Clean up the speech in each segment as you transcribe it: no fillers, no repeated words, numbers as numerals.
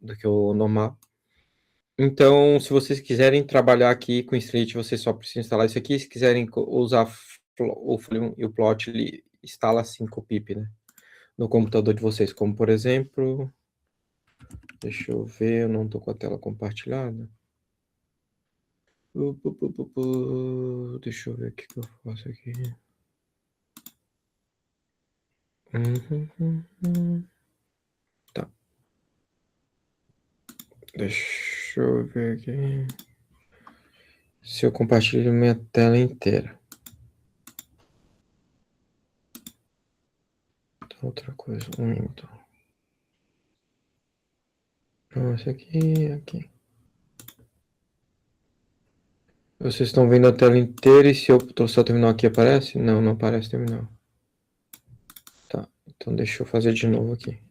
do que o normal. Então, se vocês quiserem trabalhar aqui com Street, vocês só precisam instalar isso aqui. Se quiserem usar o Flume e o Plot, ele instala assim com o pip, né? No computador de vocês, como por exemplo... Deixa eu ver, eu não tô com a tela compartilhada. Deixa eu ver o que eu faço aqui. Tá. Deixa eu ver aqui. Se eu compartilho minha tela inteira. Outra coisa, então. Não, esse aqui. Vocês estão vendo a tela inteira e se eu trouxer o terminal aqui aparece? Não, não aparece terminal. Tá, então deixa eu fazer de novo aqui.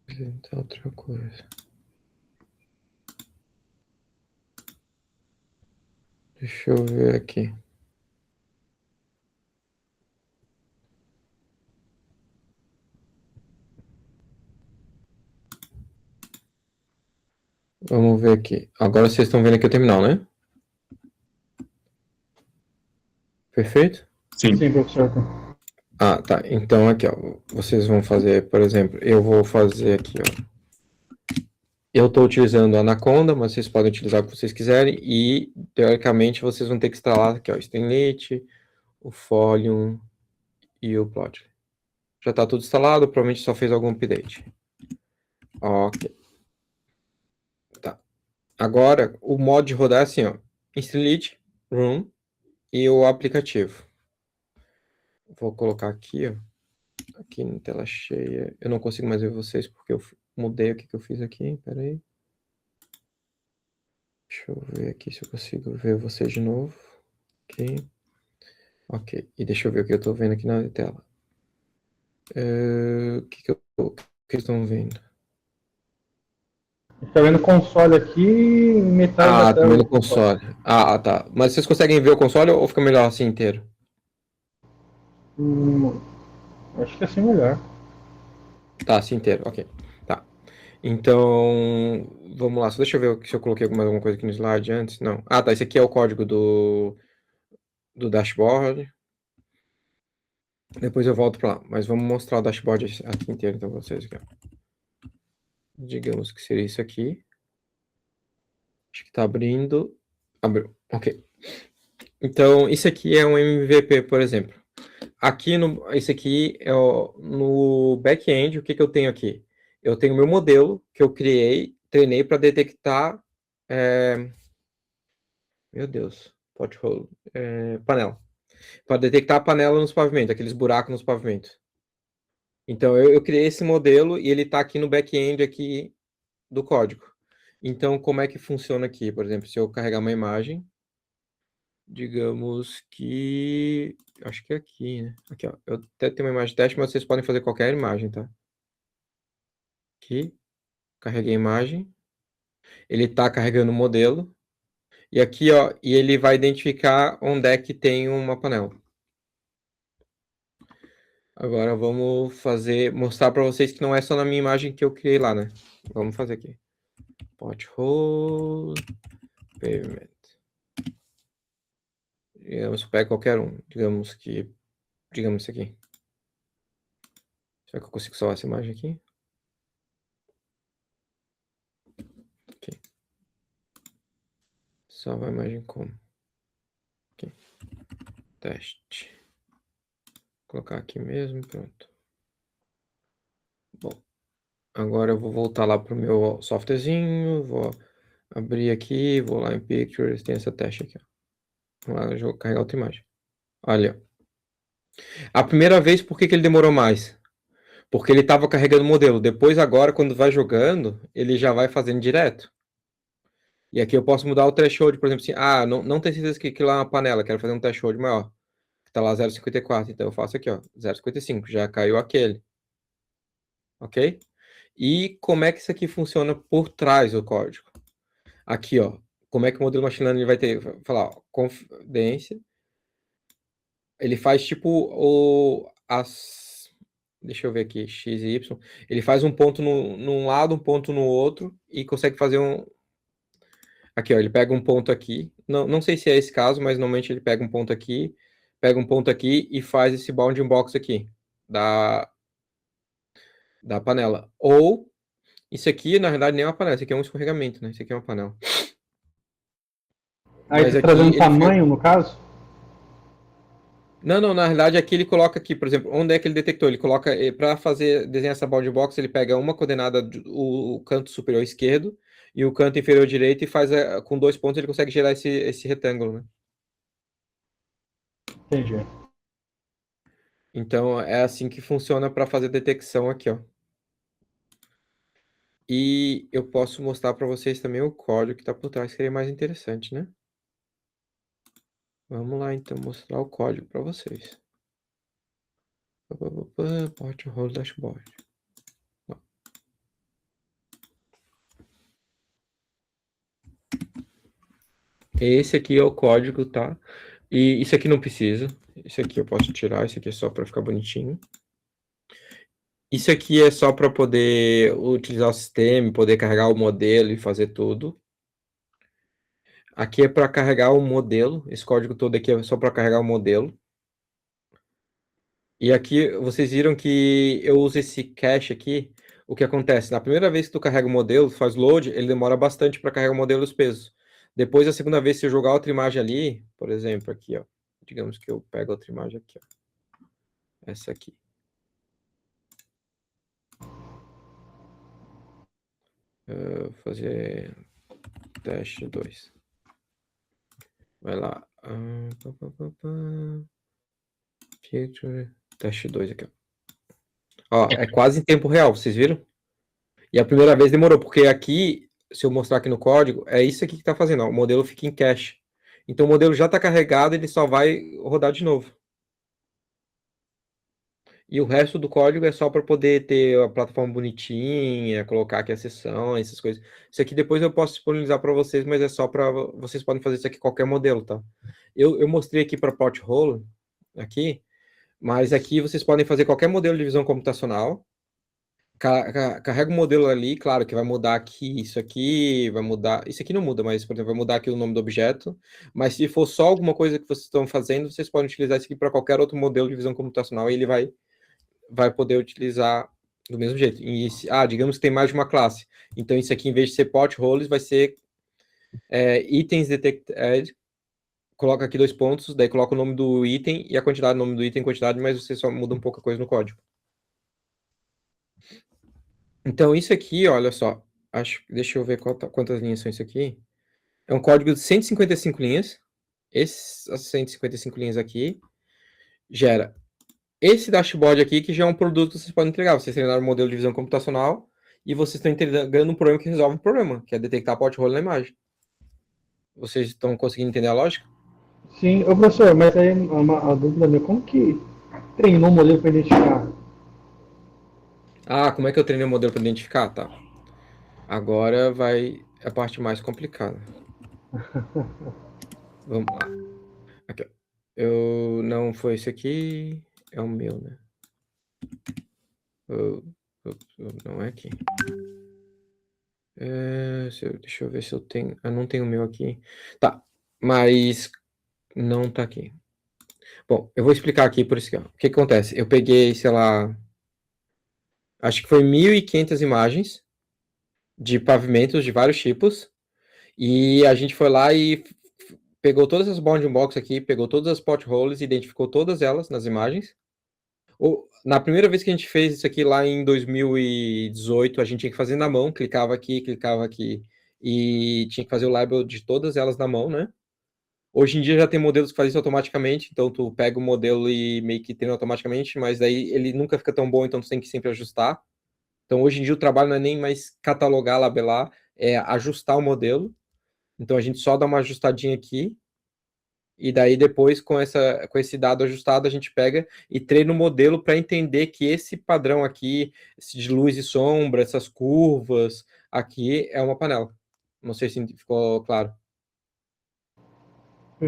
Então, outra coisa. Deixa eu ver aqui. Vamos ver aqui. Agora vocês estão vendo aqui o terminal, né? Perfeito? Sim. Sim, professor. Ah, tá. Então aqui, ó. Vocês vão fazer, por exemplo, eu vou fazer aqui, ó. Eu estou utilizando a Anaconda, mas vocês podem utilizar o que vocês quiserem. E, teoricamente, vocês vão ter que instalar aqui, ó, o Streamlit, o Folium e o Plotly. Já está tudo instalado, provavelmente só fez algum update. Ok. Tá. Agora, o modo de rodar é assim, ó. Streamlit, Room e o aplicativo. Vou colocar aqui, ó. Aqui na tela cheia. Eu não consigo mais ver vocês porque eu mudei o que eu fiz aqui. Pera aí. Deixa eu ver aqui se eu consigo ver vocês de novo. Ok. Ok. E deixa eu ver o que eu estou vendo aqui na tela. O que estão vendo? Está vendo o console aqui, metade da Ah, tela também do no console. Ah, tá. Mas vocês conseguem ver o console ou fica melhor assim inteiro? Acho que é assim melhor. Tá, assim inteiro. Ok. Tá. Então, vamos lá. Só deixa eu ver se eu coloquei mais alguma coisa aqui no slide antes. Não. Ah, tá. Esse aqui é o código do dashboard. Depois eu volto para lá. Mas vamos mostrar o dashboard aqui inteiro então para vocês. Aqui, ó. Digamos que seria isso aqui. Acho que está abrindo. Abriu. Ok. Então, isso aqui é um MVP, por exemplo. Aqui esse aqui é no back-end, o que eu tenho aqui? Eu tenho meu modelo que eu criei, treinei para detectar. Meu Deus, pothole, panela. Para detectar a panela nos pavimentos, aqueles buracos nos pavimentos. Então, eu criei esse modelo e ele está aqui no back-end aqui do código. Então, como é que funciona aqui? Por exemplo, se eu carregar uma imagem, digamos que... Acho que é aqui, né? Aqui, ó. Eu até tenho uma imagem de teste, mas vocês podem fazer qualquer imagem, tá? Aqui, carreguei a imagem. Ele está carregando o modelo. E aqui, ó, e ele vai identificar onde é que tem uma panela. Agora vamos mostrar para vocês que não é só na minha imagem que eu criei lá, né? Vamos fazer aqui. Pothole pavement. Digamos, pega qualquer um. Digamos isso aqui. Será que eu consigo salvar essa imagem aqui? Ok. Salvar a imagem como? Ok. Teste. Vou colocar aqui mesmo, pronto. Bom, agora eu vou voltar lá para o meu softwarezinho, vou abrir aqui, vou lá em Pictures, tem essa teste aqui, ó. Vamos lá, eu vou carregar outra imagem. Olha, a primeira vez, por que ele demorou mais? Porque ele estava carregando o modelo. Depois, agora, quando vai jogando, ele já vai fazendo direto. E aqui eu posso mudar o threshold, por exemplo, assim, não tem certeza que aquilo lá é uma panela, quero fazer um threshold maior. Tá lá 0,54, então eu faço aqui, ó, 0,55, já caiu aquele. Ok? E como é que isso aqui funciona por trás do código? Aqui, ó, como é que o modelo machine learning vai ter, falar, ó, confidência, ele faz tipo deixa eu ver aqui, x e y. Ele faz um ponto num lado, um ponto no outro e consegue fazer um. Aqui, ó, ele pega um ponto aqui. Não sei se é esse caso, mas normalmente ele pega um ponto aqui, pega um ponto aqui e faz esse bounding box aqui da panela. Ou isso aqui, na verdade, nem é uma panela, isso aqui é um escorregamento, né? Isso aqui é uma panela. Aí Mas tá aqui trazendo ele fez. tamanho, no caso? Não, na verdade aqui ele coloca aqui, por exemplo, onde é que ele detectou? Ele coloca, para fazer, desenhar essa bounding box, ele pega uma coordenada, o canto superior esquerdo e o canto inferior direito e faz, com 2 pontos ele consegue gerar esse retângulo, né? Entendi. Então é assim que funciona para fazer detecção aqui, ó. E eu posso mostrar para vocês também o código que está por trás, que seria mais interessante, né? Vamos lá, então, mostrar o código para vocês. Port Hole Dashboard. Esse aqui é o código, tá? E isso aqui não precisa. Isso aqui eu posso tirar, isso aqui é só para ficar bonitinho. Isso aqui é só para poder utilizar o sistema, poder carregar o modelo e fazer tudo. Aqui é para carregar o modelo. Esse código todo aqui é só para carregar o modelo. E aqui vocês viram que eu uso esse cache aqui. O que acontece? Na primeira vez que tu carrega o modelo, faz load, ele demora bastante para carregar o modelo e os pesos. Depois, a segunda vez, se eu jogar outra imagem ali, por exemplo, aqui, ó. Digamos que eu pego outra imagem aqui, ó. Essa aqui. Vou fazer teste 2. Vai lá. Feature. Teste 2 aqui, ó. Ó, é quase em tempo real, vocês viram? E a primeira vez demorou, porque aqui, se eu mostrar aqui no código, é isso aqui que está fazendo, ó, o modelo fica em cache. Então o modelo já está carregado, ele só vai rodar de novo. E o resto do código é só para poder ter a plataforma bonitinha, colocar aqui a seção, essas coisas. Isso aqui depois eu posso disponibilizar para vocês, mas é só para vocês podem fazer isso aqui qualquer modelo, tá? Eu mostrei aqui para Porthole, aqui, mas aqui vocês podem fazer qualquer modelo de visão computacional. Carrega o modelo ali, claro que vai mudar aqui, vai mudar. Isso aqui não muda, mas, por exemplo, vai mudar aqui o nome do objeto. Mas se for só alguma coisa que vocês estão fazendo, vocês podem utilizar isso aqui para qualquer outro modelo de visão computacional e ele vai poder utilizar do mesmo jeito. Digamos que tem mais de uma classe. Então, isso aqui, em vez de ser potholes, vai ser itens detected. Coloca aqui 2 pontos, daí coloca o nome do item e a quantidade, o nome do item, quantidade, mas você só muda um pouca coisa no código. Então, isso aqui, olha só, deixa eu ver quantas linhas são isso aqui. É um código de 155 linhas. Essas 155 linhas aqui gera esse dashboard aqui, que já é um produto que vocês podem entregar. Vocês treinaram um modelo de visão computacional e vocês estão entregando um problema que resolve o problema, que é detectar pothole na imagem. Vocês estão conseguindo entender a lógica? Sim, ô professor, mas aí a dúvida minha, como que treinou o modelo para identificar? Como é que eu treinei o modelo para identificar? Tá. Agora vai a parte mais complicada. Vamos lá. Aqui, ó. Não foi esse aqui, é o meu, né? Não é aqui. Deixa eu ver se eu tenho. Não tenho o meu aqui. Tá, mas não tá aqui. Bom, eu vou explicar aqui por isso que, ó. O que acontece? Eu peguei, sei lá, acho que foi 1.500 imagens de pavimentos de vários tipos e a gente foi lá e pegou todas as bounding box aqui, pegou todas as potholes, identificou todas elas nas imagens. Na primeira vez que a gente fez isso aqui lá em 2018, a gente tinha que fazer na mão, clicava aqui e tinha que fazer o label de todas elas na mão, né? Hoje em dia já tem modelos que fazem isso automaticamente, então tu pega o modelo e meio que treina automaticamente, mas daí ele nunca fica tão bom, então tu tem que sempre ajustar. Então hoje em dia o trabalho não é nem mais catalogar, labelar, é ajustar o modelo. Então a gente só dá uma ajustadinha aqui, e daí depois com esse dado ajustado a gente pega e treina o modelo para entender que esse padrão aqui, esse de luz e sombra, essas curvas, aqui é uma panela. Não sei se ficou claro.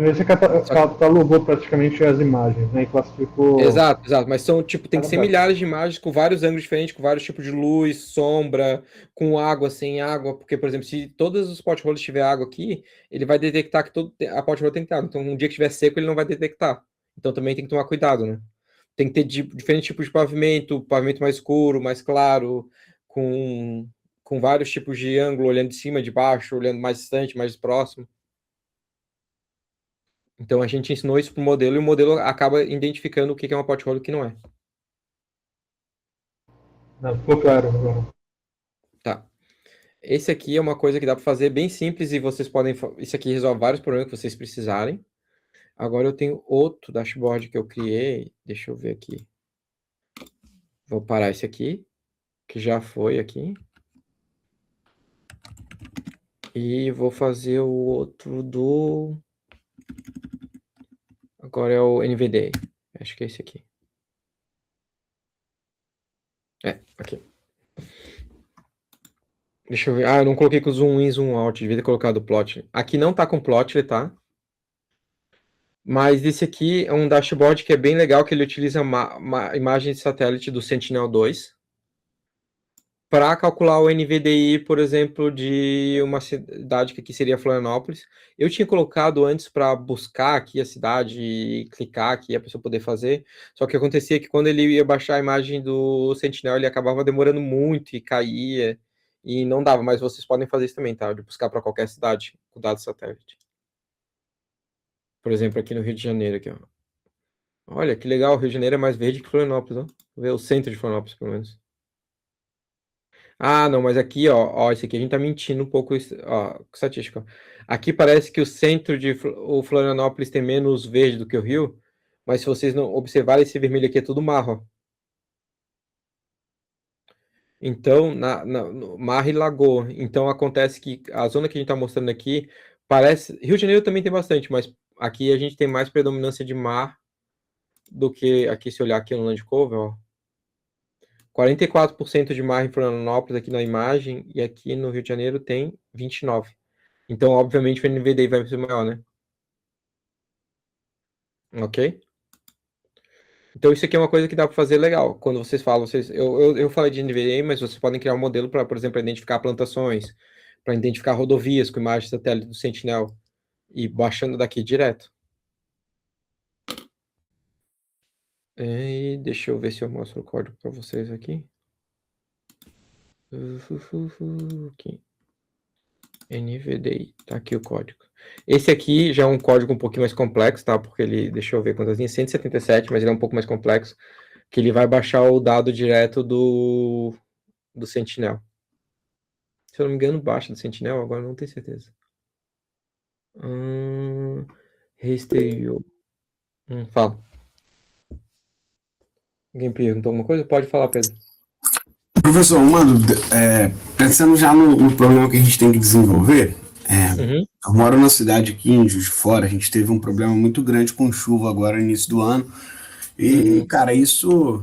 Você catalogou praticamente as imagens, né? E classificou. Exato, exato. Mas são, tipo, tem que ser Cada milhares de imagens com vários ângulos diferentes, com vários tipos de luz, sombra, com água, sem água. Porque, por exemplo, se todos os potholes tiver água aqui, ele vai detectar que a pothole tem que ter água. Então, um dia que estiver seco, ele não vai detectar. Então, também tem que tomar cuidado, né? Tem que ter diferentes tipos de pavimento mais escuro, mais claro, com vários tipos de ângulo, olhando de cima, de baixo, olhando mais distante, mais próximo. Então a gente ensinou isso pro modelo e o modelo acaba identificando o que é uma pothole e o que não é. Não, ficou claro agora. Tá. Esse aqui é uma coisa que dá para fazer bem simples e vocês podem. Isso aqui resolve vários problemas que vocês precisarem. Agora eu tenho outro dashboard que eu criei. Deixa eu ver aqui. Vou parar esse aqui, que já foi aqui. E vou fazer o outro do. Agora é o NVDA. Acho que é esse aqui. É, aqui. Deixa eu ver. Ah, eu não coloquei com zoom in, zoom out. Devia ter colocado o plot. Aqui não tá com plot, tá? Mas esse aqui é um dashboard que é bem legal, que ele utiliza uma imagem de satélite do Sentinel-2 para calcular o NVDI, por exemplo, de uma cidade que aqui seria Florianópolis. Eu tinha colocado antes para buscar aqui a cidade e clicar aqui, a pessoa poder fazer, só que acontecia que quando ele ia baixar a imagem do Sentinel, ele acabava demorando muito e caía, e não dava, mas vocês podem fazer isso também, tá? De buscar para qualquer cidade com dados satélite. Por exemplo, aqui no Rio de Janeiro, aqui, ó. Olha, que legal, o Rio de Janeiro é mais verde que Florianópolis, ó. Vou ver o centro de Florianópolis, pelo menos. Ah, não, mas aqui, ó, esse aqui a gente tá mentindo um pouco, ó, com estatística. Ó. Aqui parece que o centro de o Florianópolis tem menos verde do que o Rio, mas se vocês não observarem, esse vermelho aqui é tudo mar, ó. Então, no mar e lagoa. Então, acontece que a zona que a gente tá mostrando aqui parece... Rio de Janeiro também tem bastante, mas aqui a gente tem mais predominância de mar do que aqui, se olhar aqui no Land Cover, ó. 44% de mar em Florianópolis aqui na imagem, e aqui no Rio de Janeiro tem 29%. Então, obviamente, o NVDI vai ser maior, né? Ok? Então, isso aqui é uma coisa que dá para fazer legal. Quando vocês falam, eu falei de NVDI, mas vocês podem criar um modelo para, por exemplo, identificar plantações, para identificar rodovias com imagem satélite do Sentinel, e baixando daqui direto. E deixa eu ver se eu mostro o código para vocês aqui. Aqui. NVDI, tá aqui o código. Esse aqui já é um código um pouquinho mais complexo, tá? Porque ele, deixa eu ver quantas linhas, 177, mas ele é um pouco mais complexo, que ele vai baixar o dado direto do Sentinel. Se eu não me engano, baixa do Sentinel, agora não tenho certeza. Restreio. Fala. Alguém perguntou alguma coisa? Pode falar, Pedro. Professor, uma dúvida. Pensando já no problema que a gente tem que desenvolver, eu moro na cidade aqui em Juiz de Fora, a gente teve um problema muito grande com chuva agora no início do ano. E, cara, isso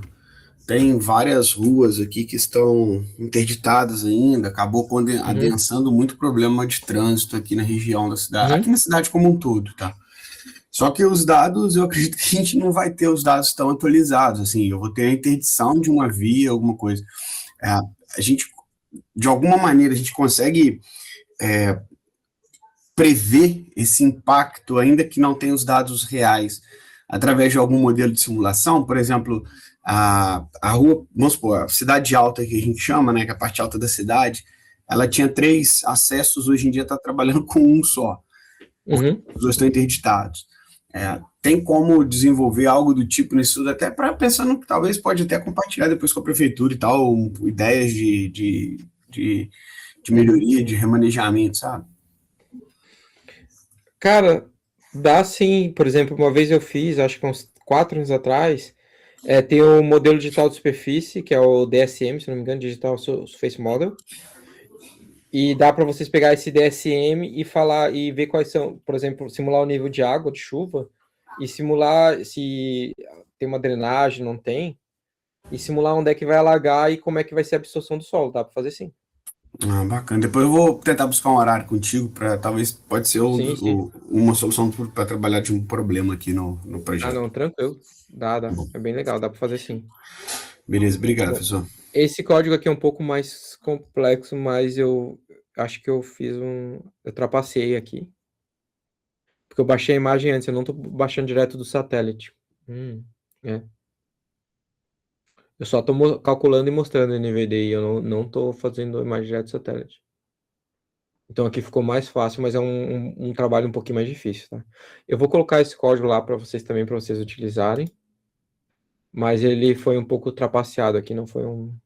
tem várias ruas aqui que estão interditadas ainda, acabou adensando muito problema de trânsito aqui na região da cidade, aqui na cidade como um todo, tá? Só que os dados, eu acredito que a gente não vai ter os dados tão atualizados, assim, eu vou ter a interdição de uma via, alguma coisa. A gente, de alguma maneira, a gente consegue prever esse impacto, ainda que não tenha os dados reais, através de algum modelo de simulação. Por exemplo, a rua, vamos supor, a cidade alta que a gente chama, né, que é a parte alta da cidade, ela tinha 3 acessos, hoje em dia está trabalhando com um só. Os dois estão interditados. Tem como desenvolver algo do tipo nisso tudo, até para pensando que talvez pode até compartilhar depois com a prefeitura e tal, ideias de melhoria, de remanejamento, sabe? Cara, dá sim. Por exemplo, uma vez eu fiz, acho que uns 4 anos atrás, tem o modelo digital de superfície, que é o DSM, se não me engano, Digital Surface Model. E dá para vocês pegar esse DSM e falar e ver quais são, por exemplo, simular o nível de água, de chuva, e simular se tem uma drenagem, não tem, e simular onde é que vai alagar e como é que vai ser a absorção do solo. Dá para fazer sim. Ah, bacana. Depois eu vou tentar buscar um horário contigo para talvez pode ser Sim, sim. uma solução para trabalhar de um problema aqui no Ah, projeto. não, tranquilo. Dá. Bom, É bem legal, dá para fazer sim. beleza, obrigado, Bom, professor. esse código aqui é um pouco mais complexo, mas eu acho que eu trapacei aqui. Porque eu baixei a imagem antes, eu não tô baixando direto do satélite. É. Eu só tô calculando e mostrando o NVDI, eu não tô fazendo a imagem direto do satélite. Então aqui ficou mais fácil, mas é um trabalho um pouquinho mais difícil, tá? Eu vou colocar esse código lá para vocês também, para vocês utilizarem. Mas ele foi um pouco trapaceado aqui, não foi um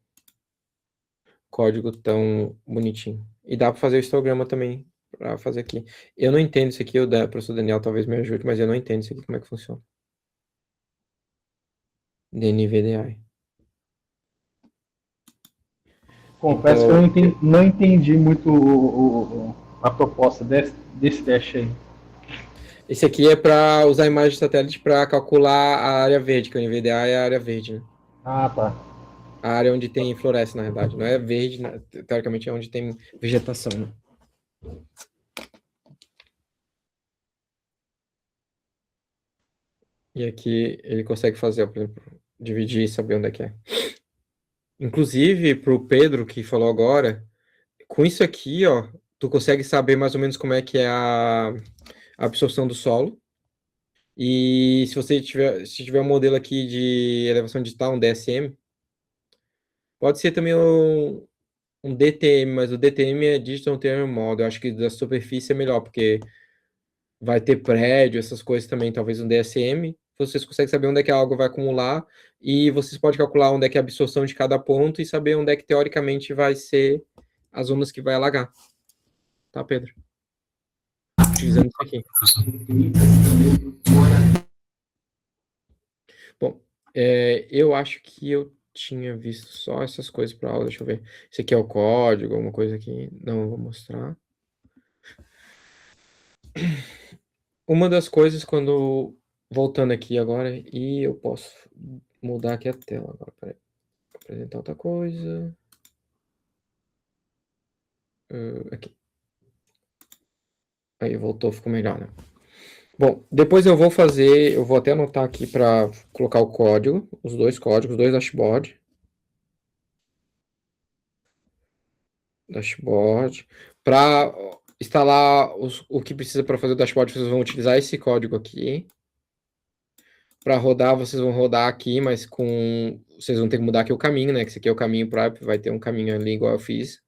código tão bonitinho. E dá para fazer o histograma também, para fazer aqui. Eu não entendo isso aqui, o professor Daniel talvez me ajude, mas eu não entendo isso aqui, como é que funciona. DNVDI. Confesso que eu Então, não entendi muito a proposta desse teste aí. esse aqui é para usar a imagem de satélite para calcular a área verde, que o NVDA é a área verde, né? Ah, tá. A área onde tem floresce, na verdade. Não é verde, né? Teoricamente é onde tem vegetação, né? E aqui ele consegue fazer, por exemplo, dividir e saber onde é que é. Inclusive, para o Pedro, que falou agora, com isso aqui, ó, tu consegue saber mais ou menos como é que é a absorção do solo. E se tiver um modelo aqui de elevação digital, um DSM, pode ser também um DTM, mas o DTM é Digital Thermal Model. Eu acho que da superfície é melhor, porque vai ter prédio, essas coisas também, talvez um DSM. Vocês conseguem saber onde é que a água vai acumular e vocês podem calcular onde é que é a absorção de cada ponto e saber onde é que teoricamente vai ser as zonas que vai alagar. Tá, Pedro? Utilizando isso aqui. Bom, eu acho que eu tinha visto só essas coisas para aula. Deixa eu ver. Esse aqui é o código, alguma coisa aqui. Não, vou mostrar. Uma das coisas quando voltando aqui agora e eu posso mudar aqui a tela agora. Peraí. Apresentar outra coisa. Aqui. Aí voltou, ficou melhor, né? Bom, depois eu vou até anotar aqui para colocar o código, os dois códigos, os dois dashboard. Dashboard. Para instalar o que precisa para fazer o dashboard, vocês vão utilizar esse código aqui. Para rodar, vocês vão rodar aqui, mas vocês vão ter que mudar aqui o caminho, né? Que esse aqui é o caminho para vai ter um caminho ali igual eu fiz.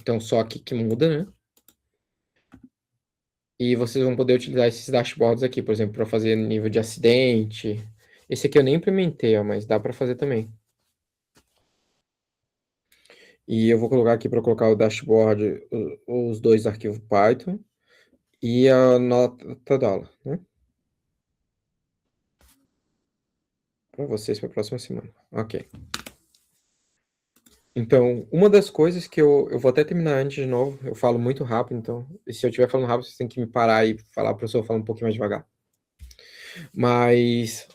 Então só aqui que muda, né? E vocês vão poder utilizar esses dashboards aqui, por exemplo, para fazer nível de acidente. Esse aqui eu nem implementei, ó, mas dá para fazer também. E eu vou colocar aqui para colocar o dashboard, os dois arquivos Python e a nota da aula, né? Para vocês para a próxima semana. Ok. Então, uma das coisas que eu vou até terminar antes de novo, eu falo muito rápido, então, se eu estiver falando rápido, vocês têm que me parar e falar, professor, fala um pouquinho mais devagar. Mas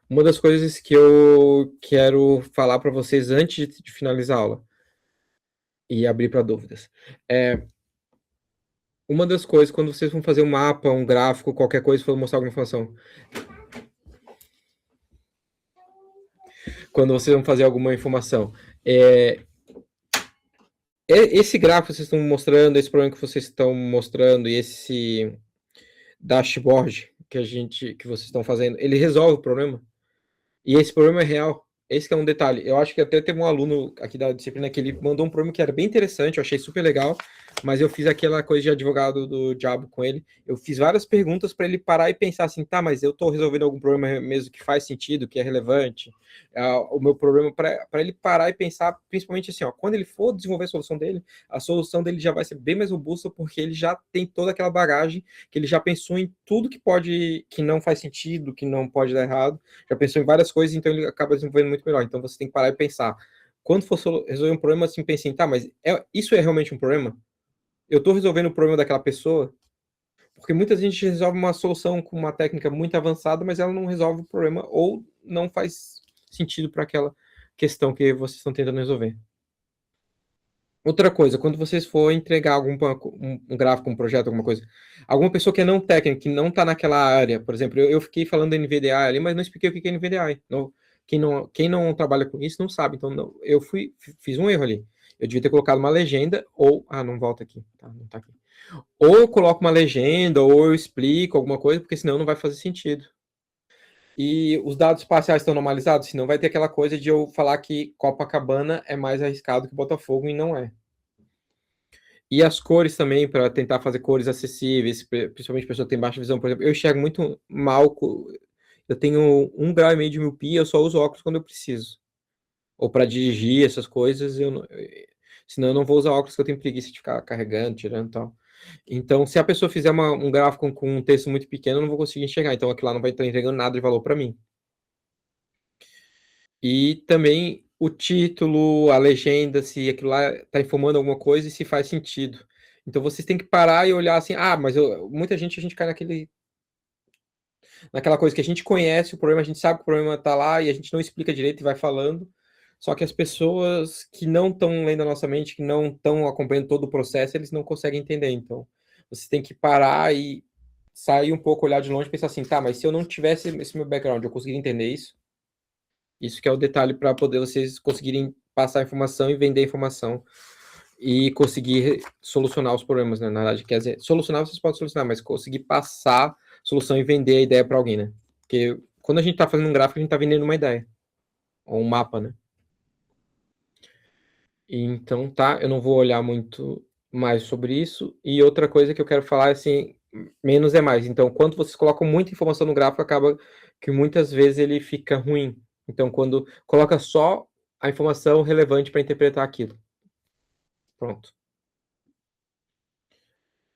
uma das coisas que eu quero falar para vocês antes de finalizar a aula e abrir para dúvidas é uma das coisas, quando vocês vão fazer um mapa, um gráfico, qualquer coisa, for mostrar alguma informação, quando vocês vão fazer alguma informação, esse gráfico que vocês estão mostrando, esse problema que vocês estão mostrando e esse dashboard que vocês estão fazendo, ele resolve o problema? E esse problema é real. Esse que é um detalhe. Eu acho que até teve um aluno aqui da disciplina que ele mandou um problema que era bem interessante, eu achei super legal, mas eu fiz aquela coisa de advogado do diabo com ele. Eu fiz várias perguntas para ele parar e pensar assim, tá, mas eu estou resolvendo algum problema mesmo que faz sentido, que é relevante. O meu problema para ele parar e pensar, principalmente assim, ó, quando ele for desenvolver a solução dele já vai ser bem mais robusta porque ele já tem toda aquela bagagem, que ele já pensou em tudo que não faz sentido, que não pode dar errado, já pensou em várias coisas, então ele acaba desenvolvendo muito melhor. Então você tem que parar e pensar. Quando for resolver um problema, assim, pense em, tá, mas isso é realmente um problema? Eu estou resolvendo o problema daquela pessoa? Porque muita gente resolve uma solução com uma técnica muito avançada, mas ela não resolve o problema ou não faz sentido para aquela questão que vocês estão tentando resolver. Outra coisa, quando vocês for entregar um gráfico, um projeto, alguma coisa, alguma pessoa que é não técnica, que não está naquela área, por exemplo, eu fiquei falando da NVDA ali, mas não expliquei o que é NVDA. Não, quem não trabalha com isso não sabe. Então, eu fiz um erro ali. Eu devia ter colocado uma legenda, ou. Ah, não volta aqui. Tá, não tá aqui. Ou eu coloco uma legenda, ou eu explico alguma coisa, porque senão não vai fazer sentido. E os dados espaciais estão normalizados, senão vai ter aquela coisa de eu falar que Copacabana é mais arriscado que Botafogo e não é. E as cores também, para tentar fazer cores acessíveis, principalmente pessoa que tem baixa visão, por exemplo, eu enxergo muito mal, eu tenho 1,5 grau de miopia, eu só uso óculos quando eu preciso. Ou para dirigir essas coisas, senão eu não vou usar óculos, que eu tenho preguiça de ficar carregando, tirando e tal. Então, se a pessoa fizer um gráfico com um texto muito pequeno, eu não vou conseguir enxergar. Então, aquilo lá não vai estar entregando nada de valor para mim. E também o título, a legenda, se aquilo lá está informando alguma coisa e se faz sentido. Então, vocês têm que parar e olhar assim, mas muita gente, a gente cai naquela coisa que a gente conhece o problema, a gente sabe que o problema está lá e a gente não explica direito e vai falando. Só que as pessoas que não estão lendo a nossa mente, que não estão acompanhando todo o processo, eles não conseguem entender. Então, você tem que parar e sair um pouco, olhar de longe e pensar assim, tá, mas se eu não tivesse esse meu background, eu conseguiria entender isso? Isso que é o detalhe para poder vocês conseguirem passar a informação e vender a informação e conseguir solucionar os problemas, né? Na verdade, quer dizer, solucionar vocês podem solucionar, mas conseguir passar a solução e vender a ideia para alguém, né? Porque quando a gente está fazendo um gráfico, a gente está vendendo uma ideia, ou um mapa, né? Então, tá, eu não vou olhar muito mais sobre isso. E outra coisa que eu quero falar é assim, menos é mais. Então, quando vocês colocam muita informação no gráfico, acaba que muitas vezes ele fica ruim. Então, quando coloca só a informação relevante para interpretar aquilo. Pronto.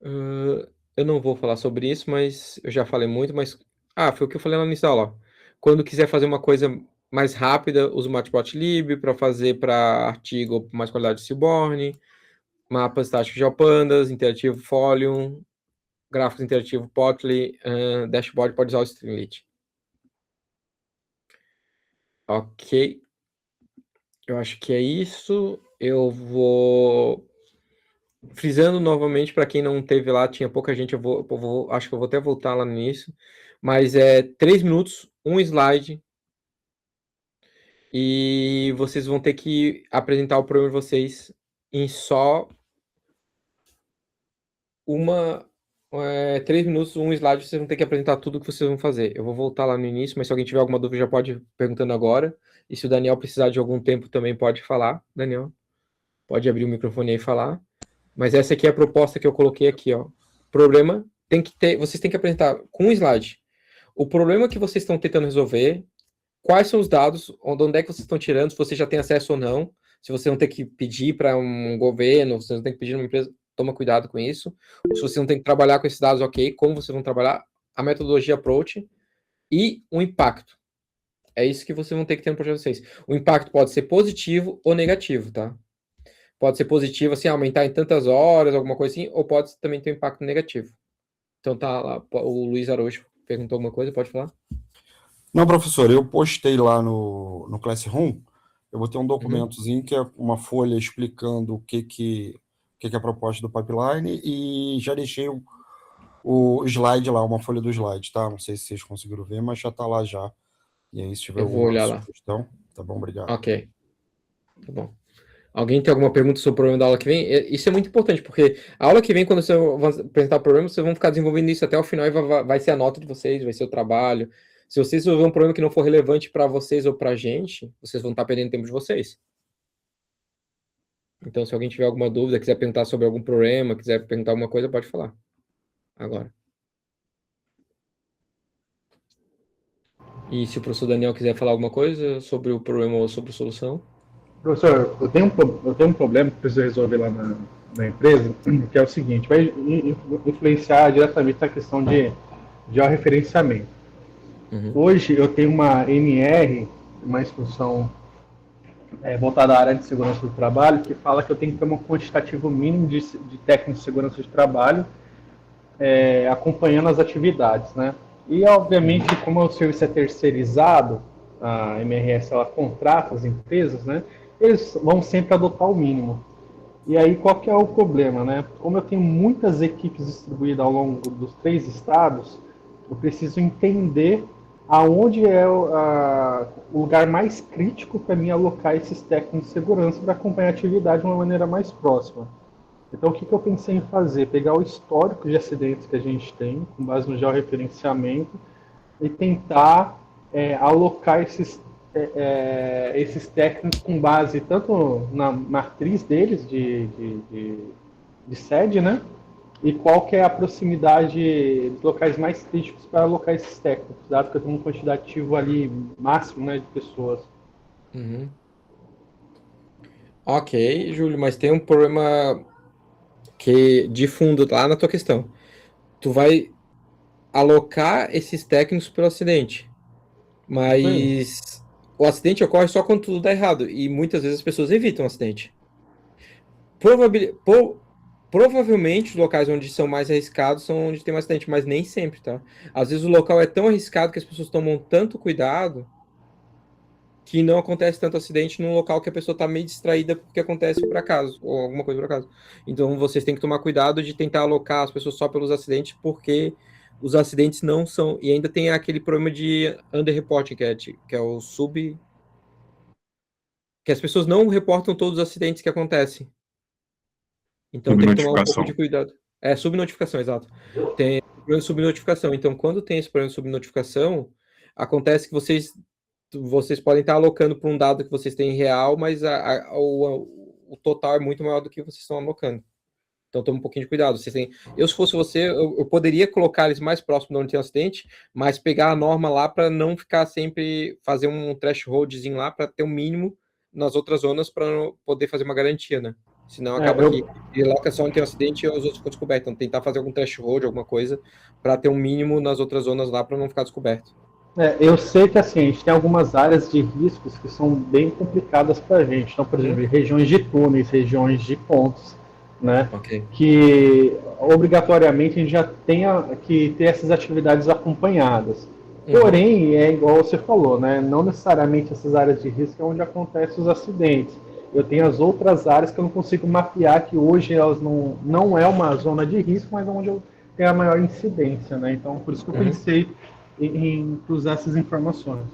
Eu não vou falar sobre isso, mas eu já falei muito, mas... foi o que eu falei lá no início da aula. Quando quiser fazer uma coisa mais rápida, usa o Matplotlib para fazer para artigo mais qualidade de Seaborn, mapas estáticos de Pandas, interativo Folium, gráficos interativo Plotly, dashboard pode usar o Streamlit. Ok. Eu acho que é isso. Eu vou frisando novamente para quem não teve lá, tinha pouca gente, acho que eu vou até voltar lá no início, mas é 3 minutos, um slide, e vocês vão ter que apresentar o problema de vocês em só 3 minutos, um slide, vocês vão ter que apresentar tudo o que vocês vão fazer. Eu vou voltar lá no início, mas se alguém tiver alguma dúvida já pode ir perguntando agora, e se o Daniel precisar de algum tempo também pode falar, Daniel, pode abrir o microfone aí e falar. Mas essa aqui é a proposta que eu coloquei aqui, ó. Problema vocês têm que apresentar com um slide o problema que vocês estão tentando resolver, quais são os dados, onde é que vocês estão tirando, se você já tem acesso ou não, se você não tem que pedir para um governo, se você não tem que pedir uma empresa, toma cuidado com isso. Se você não tem que trabalhar com esses dados, ok, como vocês vão trabalhar, a metodologia approach e o impacto. É isso que vocês vão ter que ter no projeto de vocês. O impacto pode ser positivo ou negativo, tá? Pode ser positivo, assim, aumentar em tantas horas, alguma coisa assim, ou pode também ter um impacto negativo. Então tá lá, o Luiz Araújo perguntou alguma coisa, pode falar? Não, professor, eu postei lá no Classroom, eu botei um documentozinho que é uma folha explicando o que é a proposta do pipeline e já deixei o slide lá, uma folha do slide, tá? Não sei se vocês conseguiram ver, mas já tá lá já. E aí, se tiver alguma sugestão, tá bom, obrigado. Ok, tá bom. Alguém tem alguma pergunta sobre o problema da aula que vem? Isso é muito importante, porque a aula que vem, quando você vai apresentar o problema, vocês vão ficar desenvolvendo isso até o final e vai ser a nota de vocês, vai ser o trabalho. Se vocês resolverem um problema que não for relevante para vocês ou para a gente, vocês vão estar perdendo tempo de vocês. Então, se alguém tiver alguma dúvida, quiser perguntar sobre algum problema, quiser perguntar alguma coisa, pode falar. Agora. E se o professor Daniel quiser falar alguma coisa sobre o problema ou sobre a solução? Professor, eu tenho um problema que preciso resolver lá na empresa, que é o seguinte, vai influenciar diretamente na questão de georreferenciamento. Hoje eu tenho uma NR, uma instrução voltada à área de segurança do trabalho, que fala que eu tenho que ter um quantitativo mínimo de técnicos de segurança de trabalho acompanhando as atividades, né? E, obviamente, como o serviço é terceirizado, a MRS ela contrata as empresas, né? Eles vão sempre adotar o mínimo. E aí, qual que é o problema, né? Como eu tenho muitas equipes distribuídas ao longo dos 3 estados, eu preciso entender aonde é o lugar mais crítico para mim alocar esses técnicos de segurança para acompanhar a atividade de uma maneira mais próxima. Então, o que eu pensei em fazer? Pegar o histórico de acidentes que a gente tem, com base no georreferenciamento, e tentar alocar esses técnicos com base tanto na matriz deles de sede, né? E qual que é a proximidade dos locais mais críticos para alocar esses técnicos, dado que eu tenho um quantitativo ali máximo, né, de pessoas. Uhum. Ok, Júlio, mas tem um problema que de fundo lá na tua questão. Tu vai alocar esses técnicos pelo acidente, Sim. mas o acidente ocorre só quando tudo dá errado e muitas vezes as pessoas evitam o acidente. Provavelmente os locais onde são mais arriscados são onde tem mais acidente, mas nem sempre, tá? Às vezes o local é tão arriscado que as pessoas tomam tanto cuidado que não acontece tanto acidente num local que a pessoa está meio distraída porque acontece por acaso, ou alguma coisa por acaso. Então vocês têm que tomar cuidado de tentar alocar as pessoas só pelos acidentes, porque os acidentes não são. E ainda tem aquele problema de underreporting, que é o sub. Que as pessoas não reportam todos os acidentes que acontecem. Então tem que tomar um pouco de Subnotificação. cuidado. É subnotificação, exato. Tem problema de subnotificação. Então, quando tem esse problema de subnotificação, acontece que vocês podem estar alocando para um dado que vocês têm real, mas o total é muito maior do que vocês estão alocando. Então, tome um pouquinho de cuidado. Se fosse você, eu poderia colocar eles mais próximo de onde tem um acidente, mas pegar a norma lá para não ficar sempre, fazer um thresholdzinho lá para ter um mínimo nas outras zonas para poder fazer uma garantia, né? Senão acaba que ele aloca só onde tem um acidente e os outros ficam descobertos. Então, tentar fazer algum threshold, alguma coisa, para ter um mínimo nas outras zonas lá para não ficar descoberto. Eu sei que assim, a gente tem algumas áreas de riscos que são bem complicadas para a gente. Então, por exemplo, regiões de túneis, regiões de pontes, né? Ok. Que obrigatoriamente a gente já tem que ter essas atividades acompanhadas. Porém, é igual você falou, né? Não necessariamente essas áreas de risco é onde acontecem os acidentes. Eu tenho as outras áreas que eu não consigo mapear, que hoje elas não é uma zona de risco, mas onde eu tenho a maior incidência, né? Então, por isso que eu pensei em cruzar essas informações.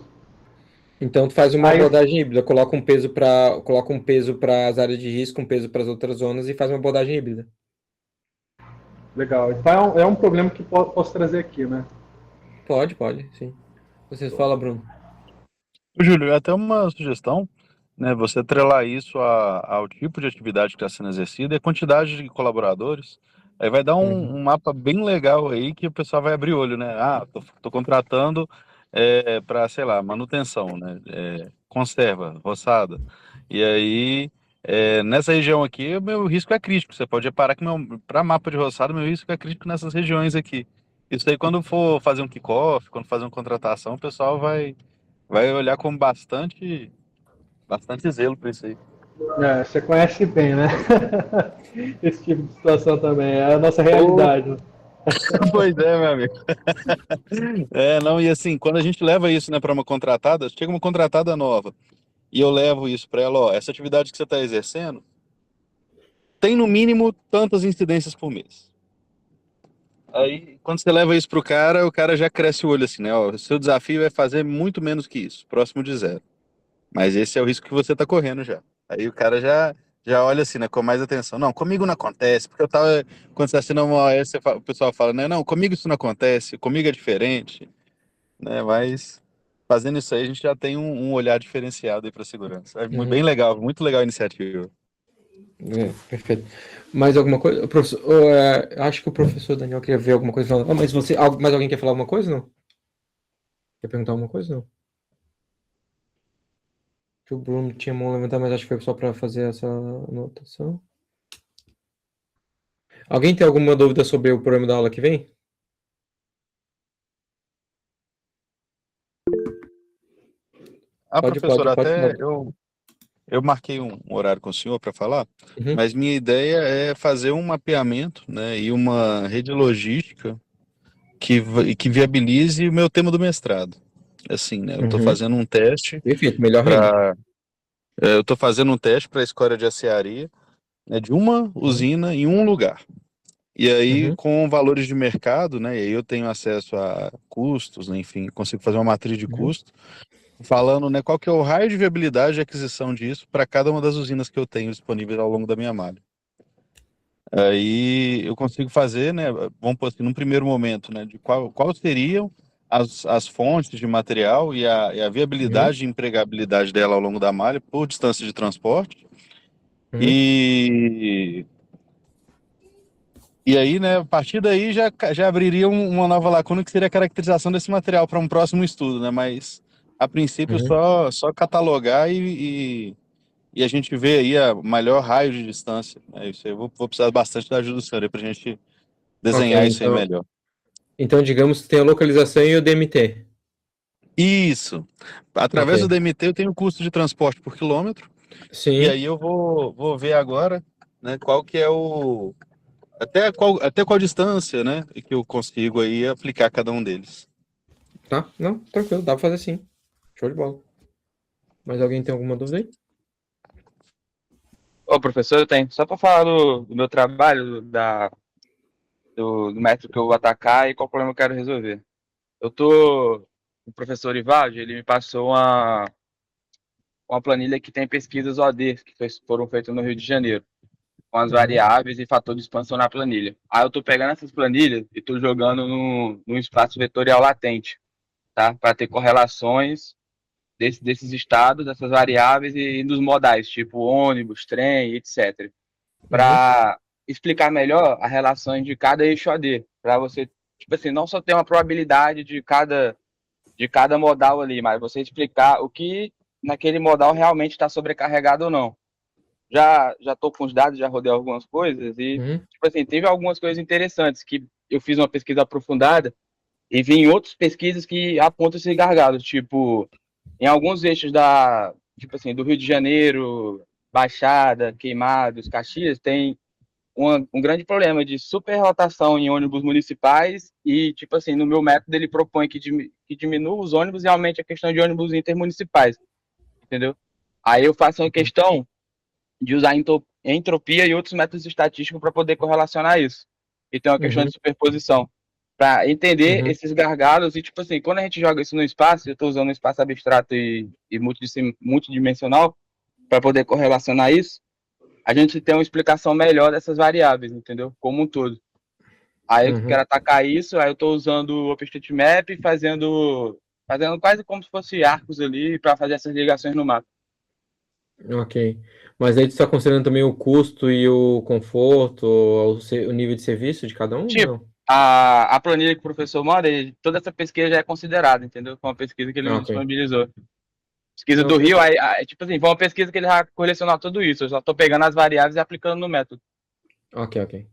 Então tu faz uma abordagem híbrida, coloca um peso para as áreas de risco, um peso para as outras zonas e faz uma abordagem híbrida. Legal. Então é um problema que posso trazer aqui, né? Pode, sim. Você fala, Bruno. Júlio, até uma sugestão, né? Você atrelar isso ao tipo de atividade que está sendo exercida e a quantidade de colaboradores. Aí vai dar um mapa bem legal aí que o pessoal vai abrir olho, né? Ah, tô contratando para, sei lá, manutenção, né? Conserva, roçada. E aí, nessa região aqui, o meu risco é crítico. Você pode reparar que para mapa de roçada, meu risco é crítico nessas regiões aqui. Isso aí, quando for fazer um kickoff, quando fazer uma contratação, o pessoal vai olhar com bastante zelo para isso aí. Você conhece bem, né? Esse tipo de situação também. É a nossa realidade. Pois é, meu amigo. Não, e assim, quando a gente leva isso, né, para uma contratada, chega uma contratada nova, e eu levo isso para ela, ó, essa atividade que você está exercendo tem no mínimo tantas incidências por mês. Aí, quando você leva isso pro cara, o cara já cresce o olho assim, né? Ó, o seu desafio é fazer muito menos que isso, próximo de zero. Mas esse é o risco que você tá correndo já. Aí o cara já olha assim, né, com mais atenção. Não, comigo não acontece, porque eu tava. Quando você assina uma OS, o pessoal fala, né? Não, comigo isso não acontece, comigo é diferente, né? Mas fazendo isso aí, a gente já tem um olhar diferenciado aí para segurança. É bem legal, muito legal a iniciativa. Perfeito. Mais alguma coisa? Professor, acho que o professor Daniel queria ver alguma coisa. Mas mais alguém quer falar alguma coisa, não? Quer perguntar alguma coisa, não? Que o Bruno tinha mão levantada, mas acho que foi só para fazer essa anotação. Alguém tem alguma dúvida sobre o programa da aula que vem? Professor, até eu marquei um horário com o senhor para falar, mas minha ideia é fazer um mapeamento, né, e uma rede logística que viabilize o meu tema do mestrado. Assim, né, eu estou fazendo um teste. Perfeito, melhor rede. Eu estou fazendo um teste para a escória de aciaria né, de uma usina em um lugar. E aí, Uhum. com valores de mercado, né, e aí eu tenho acesso a custos, né, enfim, consigo fazer uma matriz de Uhum. custo, falando, né, qual que é o raio de viabilidade de aquisição disso para cada uma das usinas que eu tenho disponíveis ao longo da minha malha. Aí eu consigo fazer, né, vamos pôr assim, num primeiro momento, né, de qual seriam as fontes de material e a viabilidade e empregabilidade dela ao longo da malha por distância de transporte. Uhum. E aí, né, a partir daí já abriria uma nova lacuna que seria a caracterização desse material para um próximo estudo, né? Mas a princípio Uhum. só catalogar e a gente vê aí a maior raio de distância. É isso aí, eu vou precisar bastante da ajuda do senhor aí para a gente Ok, desenhar isso aí melhor. então digamos que tem a localização e o DMT. Isso. Ok. Através do DMT eu tenho o custo de transporte por quilômetro, e Sim, aí eu vou ver agora, né, qual que é o até qual distância, né, que eu consigo aí aplicar cada um deles. tá? Não, tranquilo, dá pra fazer sim. Show de bola. Mas alguém tem alguma dúvida aí? Ô, professor, eu tenho. Só para falar do meu trabalho, do método que eu vou atacar e qual problema eu quero resolver. O professor Ivaldi, ele me passou uma planilha que tem pesquisas OD que foram feitas no Rio de Janeiro, com as Uhum. variáveis e fator de expansão na planilha. Aí eu tô pegando essas planilhas e tô jogando num espaço vetorial latente, tá? Para ter correlações desses estados, dessas variáveis e dos modais, tipo ônibus, trem, etc. Uhum. Para explicar melhor as relações de cada eixo AD, para você, tipo assim, não só ter uma probabilidade de cada modal ali, mas você explicar o que naquele modal realmente está sobrecarregado ou não. Já estou com os dados, já rodei algumas coisas e, Uhum. tipo assim, teve algumas coisas interessantes que eu fiz uma pesquisa aprofundada e vi em outras pesquisas que apontam esses gargalos, tipo, em alguns eixos tipo assim, do Rio de Janeiro, Baixada, Queimados, Caxias, tem um grande problema de superlotação em ônibus municipais e, tipo assim, no meu método ele propõe que diminua os ônibus e aumente a questão de ônibus intermunicipais, entendeu? Aí eu faço uma questão de usar entropia e outros métodos estatísticos para poder correlacionar isso. E tem uma questão Uhum. de superposição. Para entender Uhum. esses gargalos e, tipo assim, quando a gente joga isso no espaço, eu estou usando um espaço abstrato e multidimensional para poder correlacionar isso, a gente tem uma explicação melhor dessas variáveis, entendeu? Como um todo. Aí eu Uhum. quero atacar isso, aí eu estou usando o OpenStreetMap, fazendo quase como se fosse arcos ali para fazer essas ligações no mapa. Ok. Mas aí tu está considerando também o custo e o conforto, o nível de serviço de cada um? Tipo, Não. a planilha que o professor manda, toda essa pesquisa já é considerada, entendeu? Foi uma pesquisa que ele Ah, me ok. disponibilizou. Pesquisa Não, do Rio, tranquilo. tipo assim, foi uma pesquisa que ele já colecionou tudo isso. Eu só estou pegando as variáveis e aplicando no método. Ok, ok.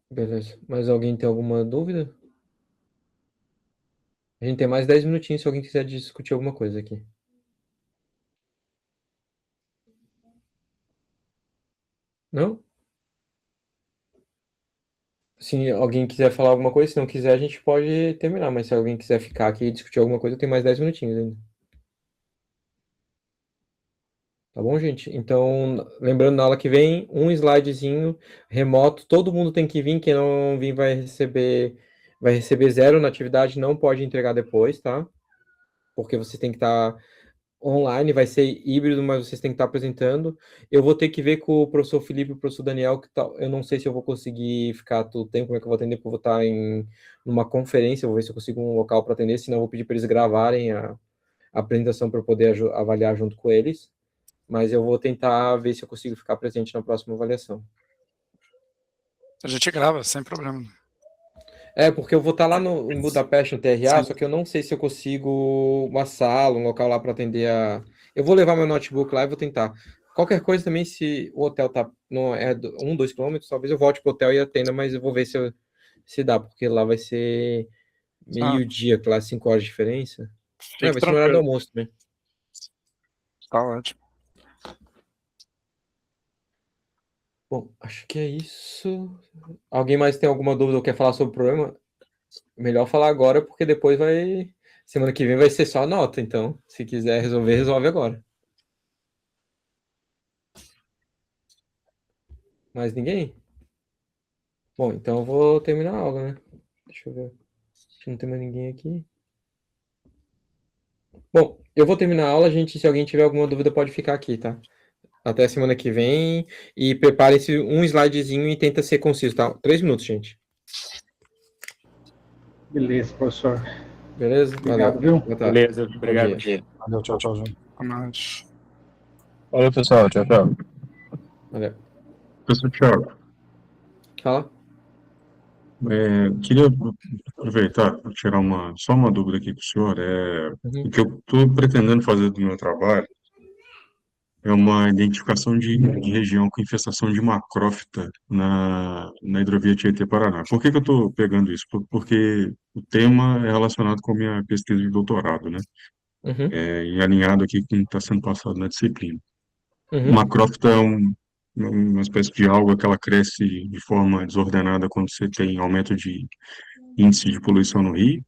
Beleza. Mas alguém tem alguma dúvida? A gente tem mais 10 minutinhos se alguém quiser discutir alguma coisa aqui. Não? Se alguém quiser falar alguma coisa, se não quiser, a gente pode terminar. Mas se alguém quiser ficar aqui e discutir alguma coisa, tem mais 10 minutinhos ainda. Tá bom, gente? Então, lembrando, na aula que vem, um slidezinho remoto. Todo mundo tem que vir. Quem não vir vai receber zero na atividade. Não pode entregar depois, tá? Porque você tem que estar online, vai ser híbrido, mas vocês têm que estar apresentando. Eu vou ter que ver com o professor Felipe e o professor Daniel, que tá, eu não sei se eu vou conseguir ficar todo o tempo, como é que eu vou atender, porque eu vou estar numa conferência, vou ver se eu consigo um local para atender, senão eu vou pedir para eles gravarem a apresentação para eu poder avaliar junto com eles. Mas eu vou tentar ver se eu consigo ficar presente na próxima avaliação. A gente grava, sem problema. Porque eu vou estar lá em Budapeste, no TRA, Sim. só que eu não sei se eu consigo uma sala, um local lá para atender a. Eu vou levar meu notebook lá e vou tentar. Qualquer coisa também, se o hotel tá não é 2 quilômetros, talvez eu volte pro hotel e atenda, mas eu vou ver se dá, porque lá vai ser Ah, meio-dia, claro, 5 horas de diferença. fique Vai ser no horário do tranquilo. almoço também. Tá ótimo. Bom, acho que é isso. Alguém mais tem alguma dúvida ou quer falar sobre o problema? Melhor falar agora, porque depois vai. Semana que vem vai ser só a nota, então. Se quiser resolver, resolve agora. Mais ninguém? Bom, então eu vou terminar a aula, né? Deixa eu ver. Acho que não tem mais ninguém aqui. Bom, eu vou terminar a aula, gente. Se alguém tiver alguma dúvida, pode ficar aqui, tá? Até semana que vem. E prepare-se um slidezinho e tenta ser conciso, tá? 3 minutos, gente. Beleza, professor. Beleza? Obrigado, Valeu. viu? Boa tarde. Beleza, Bom obrigado. dia. Valeu, tchau, tchau, gente. Mas... Valeu, pessoal. Tchau, tchau. Valeu. Professor Thiago, Fala. queria aproveitar para tirar só uma dúvida aqui com o senhor. O que eu estou pretendendo fazer do meu trabalho é uma identificação de região com infestação de macrófita na hidrovia Tietê-Paraná. Por que que eu estou pegando isso? Porque o tema é relacionado com a minha pesquisa de doutorado, né? Uhum. E alinhado aqui com o que está sendo passado na disciplina. Uhum. Macrófita é uma espécie de alga que ela cresce de forma desordenada quando você tem aumento de índice de poluição no rio,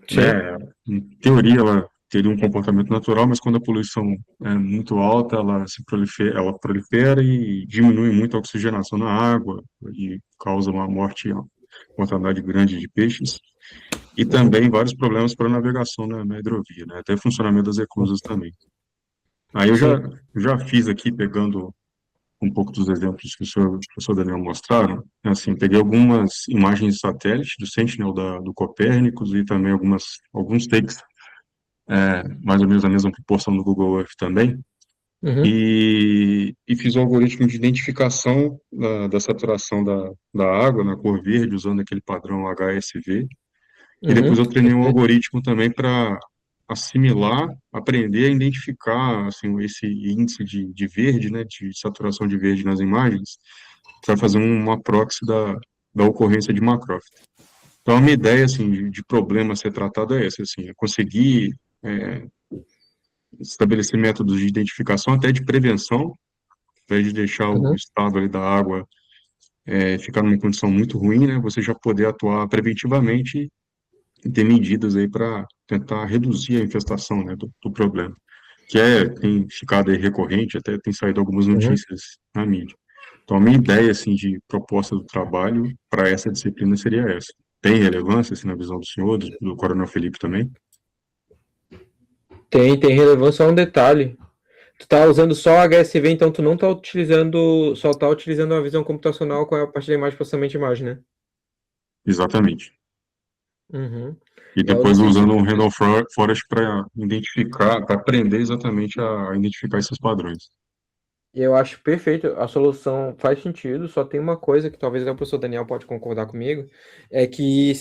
Sim. né? Em teoria, ela teria um comportamento natural, mas quando a poluição é muito alta, ela prolifera e diminui muito a oxigenação na água e causa uma mortandade grande de peixes e também vários problemas para a navegação na hidrovia, né? Até funcionamento das reclusas também. Aí eu já fiz aqui, pegando um pouco dos exemplos que o professor Daniel mostraram, assim, peguei algumas imagens de satélite do Sentinel do Copérnicos e também alguns takes, mais ou menos a mesma proporção do Google Earth também, Uhum. e fiz o algoritmo de identificação da saturação da água na cor verde, usando aquele padrão HSV, e depois eu treinei um algoritmo também para assimilar, aprender a identificar assim, esse índice de verde, né, de saturação de verde nas imagens, para fazer uma proxy da ocorrência de macrófita. Então, a minha ideia assim, de problema a ser tratado é essa, assim, é conseguir estabelecer métodos de identificação, até de prevenção, ao invés de deixar o estado ali da água ficar numa condição muito ruim, né, você já poder atuar preventivamente e ter medidas aí para tentar reduzir a infestação, né, do problema, que tem ficado aí recorrente, até tem saído algumas notícias na mídia. Então, a minha ideia, assim, de proposta do trabalho para essa disciplina seria essa. Tem relevância, assim, na visão do senhor, do Coronel Felipe também? Tem relevância a um detalhe. Tu tá usando só HSV, então tu não tá utilizando, só tá utilizando a visão computacional com a parte da imagem, processamento de imagem, né? Exatamente. Uhum. E depois usando um Randall Forest para identificar, para aprender exatamente a identificar esses padrões. Eu acho perfeito, a solução faz sentido, só tem uma coisa que talvez o professor Daniel pode concordar comigo, é que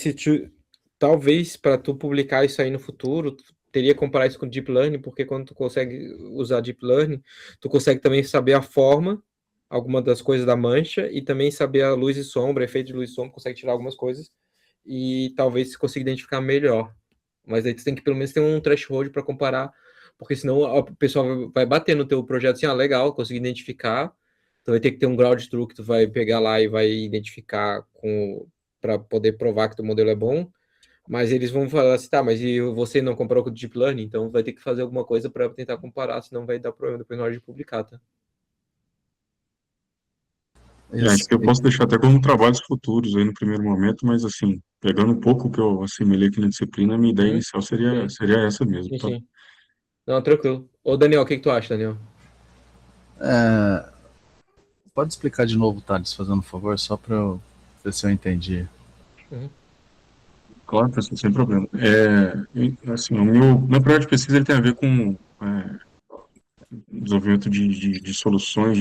talvez para tu publicar isso aí no futuro, tu teria que comparar isso com Deep Learning, porque quando tu consegue usar Deep Learning, tu consegue também saber a forma, alguma das coisas da mancha, e também saber a luz e sombra, efeito de luz e sombra, consegue tirar algumas coisas, e talvez você consiga identificar melhor. Mas aí tu tem que pelo menos ter um threshold para comparar, porque senão o pessoal vai bater no teu projeto assim, legal, consegui identificar, então vai ter que ter um ground truth que tu vai pegar lá e vai identificar para poder provar que teu modelo é bom, mas eles vão falar assim, tá, mas e você não comparou com o Deep Learning, então vai ter que fazer alguma coisa para tentar comparar, senão vai dar problema depois na hora de publicar, tá? Acho que eu posso deixar até como trabalhos futuros aí no primeiro momento, mas assim, pegando um pouco o que eu assimilei aqui na disciplina, a minha ideia inicial seria essa mesmo, tá? Sim. Não, tranquilo. Ô, Daniel, o que tu acha, Daniel? Pode explicar de novo, Thales, fazendo um favor, só para eu ver se eu entendi. Claro, professor, sem problema. Assim, meu projeto de pesquisa ele tem a ver com desenvolvimento de soluções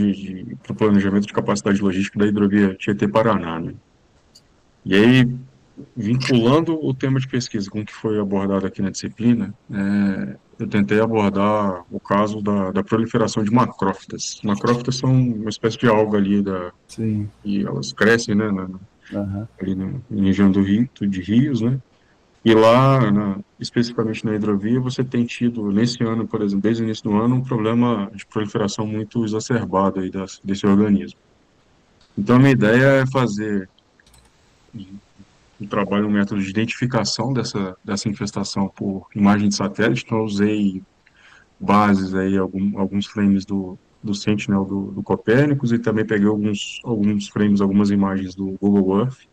para o planejamento de capacidade logística da hidrovia Tietê-Paraná, né? E aí, vinculando o tema de pesquisa com o que foi abordado aqui na disciplina, eu tentei abordar o caso da proliferação de macrófitas. Macrófitas são uma espécie de alga ali, e elas crescem, né, ali na região de rios, né? E lá, especificamente na hidrovia, você tem tido, nesse ano, por exemplo, desde o início do ano, um problema de proliferação muito exacerbado aí desse organismo. Então, a minha ideia é fazer um trabalho, um método de identificação dessa infestação por imagem de satélite. Então, eu usei bases aí, alguns frames do do Sentinel do Copernicus e também peguei alguns frames, algumas imagens do Google Earth.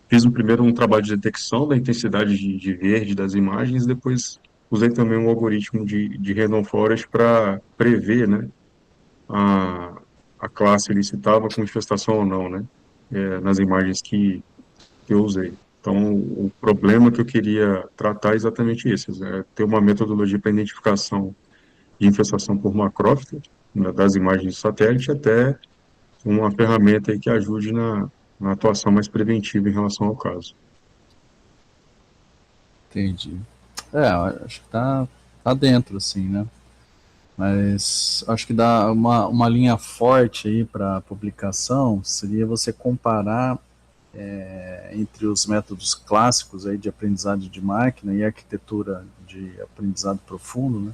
Fiz um trabalho de detecção da intensidade de verde das imagens, depois usei também um algoritmo de Random Forest para prever, né, a classe ali se estava com infestação ou não, né, nas imagens que eu usei. Então, o problema que eu queria tratar é exatamente esse, ter uma metodologia para identificação de infestação por macrófita, né, das imagens de satélite, até uma ferramenta aí que ajude na atuação mais preventiva em relação ao caso. Entendi. Acho que tá dentro, assim, né? Mas acho que dá uma linha forte aí para publicação seria você comparar entre os métodos clássicos aí de aprendizado de máquina e arquitetura de aprendizado profundo, né?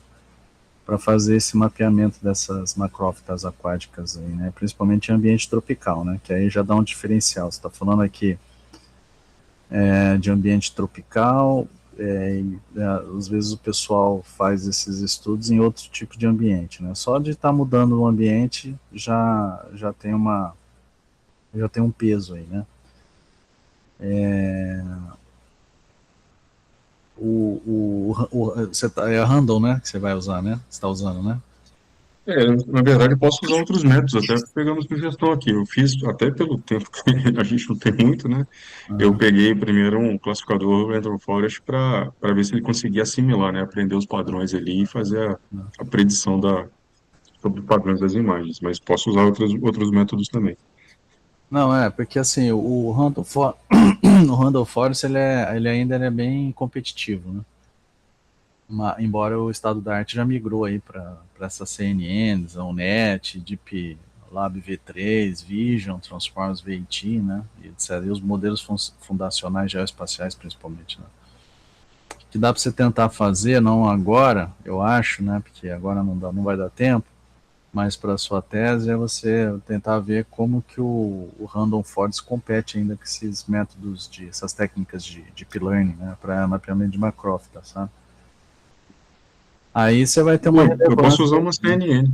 Para fazer esse mapeamento dessas macrófitas aquáticas aí, né? Principalmente em ambiente tropical, né? Que aí já dá um diferencial. Você está falando aqui de ambiente tropical, às vezes o pessoal faz esses estudos em outro tipo de ambiente, né? Só de estar mudando o ambiente já tem um peso aí, né? É a Randall, né? Que você vai usar, né? Você está usando, né? Na verdade, eu posso usar outros métodos, até pegando sugestão aqui. Eu fiz, até pelo tempo que a gente não tem muito, né? Eu peguei primeiro um classificador Random Forest para ver se ele conseguia assimilar, né? Aprender os padrões ali e fazer a predição sobre os padrões das imagens. Mas posso usar outros métodos também. Não, porque assim, o Randall Forest ele ainda é bem competitivo, né? Embora o estado da arte já migrou aí para essas CNNs, a UNET, Deep Lab V3, Vision, Transformers VT, né, e etc. E os modelos fundacionais geoespaciais principalmente, né. Que dá para você tentar fazer, não agora, eu acho, né, porque agora não vai dar tempo, mas para a sua tese é você tentar ver como que o Random Forest compete ainda com esses métodos, essas técnicas de Deep Learning, né, para mapeamento de macrófita, sabe? Aí você vai ter uma relevância. Eu posso usar uma CNN.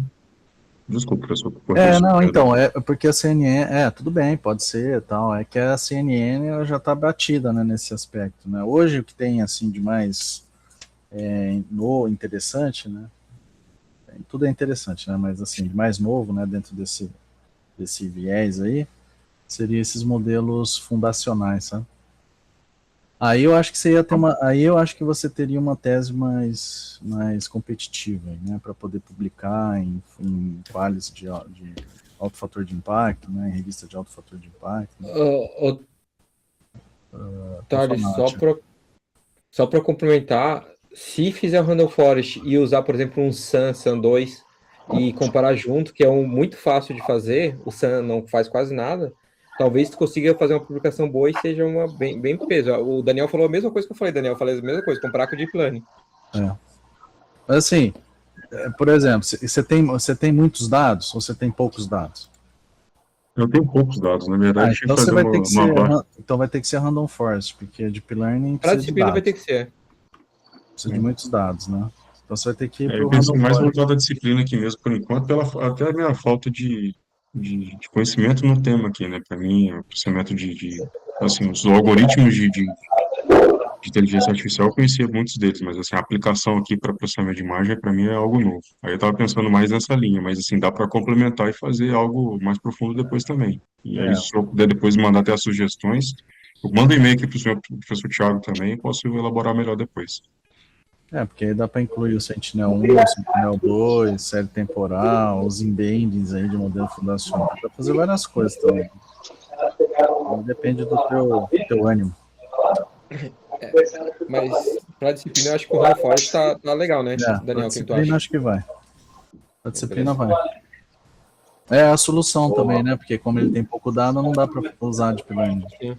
Desculpa, professor. Não, então, porque a CNN, tudo bem, pode ser tal, é que a CNN ela já está batida, né, nesse aspecto, né? Hoje o que tem, assim, de mais interessante, né, tudo é interessante, né, mas, assim, de mais novo, né, dentro desse viés aí, seria esses modelos fundacionais, sabe? Aí eu acho que você teria uma tese mais competitiva, né, para poder publicar em quales de alto fator de impacto, né, em revista de alto fator de impacto. Né. Thales, só para complementar, se fizer o Random Forest e usar, por exemplo, um SAN 2 e comparar junto, que é muito fácil de fazer, o SAN não faz quase nada, talvez tu consiga fazer uma publicação boa e seja uma bem peso. O Daniel falou a mesma coisa que eu falei, Daniel. Eu falei a mesma coisa, comparar com o Deep Learning. Mas assim, por exemplo, você tem muitos dados ou você tem poucos dados? Eu tenho poucos dados, na verdade. Então vai ter que ser Random Forest, porque Deep Learning para a disciplina vai ter que ser. Precisa de muitos dados, né? Então você vai ter que ir para o Random Forest. Eu penso mais voltado à disciplina aqui mesmo, por enquanto, até a minha falta de conhecimento no tema aqui, né? Para mim, o processamento assim, os algoritmos de inteligência artificial, eu conhecia muitos deles, mas assim, a aplicação aqui para processamento de imagem, para mim, é algo novo. Aí eu estava pensando mais nessa linha, mas assim, dá para complementar e fazer algo mais profundo depois também. E aí, se eu puder depois mandar até as sugestões, eu mando um e-mail aqui para o professor Thiago também, posso elaborar melhor depois. Porque aí dá para incluir o Sentinel 1, o Sentinel 2, série temporal, os embeddings aí de modelo fundacional, dá para fazer várias coisas também. Depende do teu ânimo. Mas para a disciplina eu acho que o Random Forest tá legal, né, Daniel? A disciplina acho que vai. A disciplina vai. É a solução também, né? Porque como ele tem pouco dado, não dá para usar Deep Learning. Sim.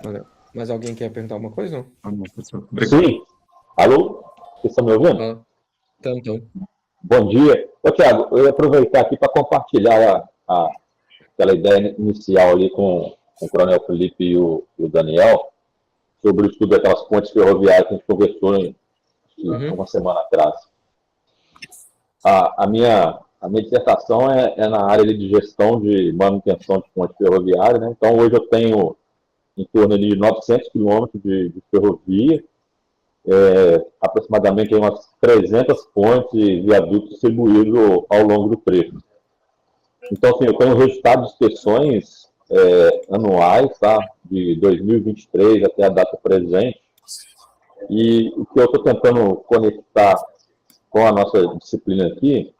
Valeu. Mais alguém quer perguntar alguma coisa? Não? Sim. Alô? Vocês estão me ouvindo? Então. Bom dia. Thiago, eu ia aproveitar aqui para compartilhar aquela ideia inicial ali com o Coronel Felipe e o Daniel sobre o estudo daquelas pontes ferroviárias que a gente conversou uma semana atrás. A minha dissertação é na área de gestão de manutenção de ponte ferroviária, né? Então, hoje eu tenho em torno de 900 quilômetros de ferrovia, aproximadamente umas 300 pontes e viadutos distribuídos ao longo do trecho. Então, assim, eu tenho resultados de inspeções anuais, tá? De 2023 até a data presente. E o que eu estou tentando conectar com a nossa disciplina aqui,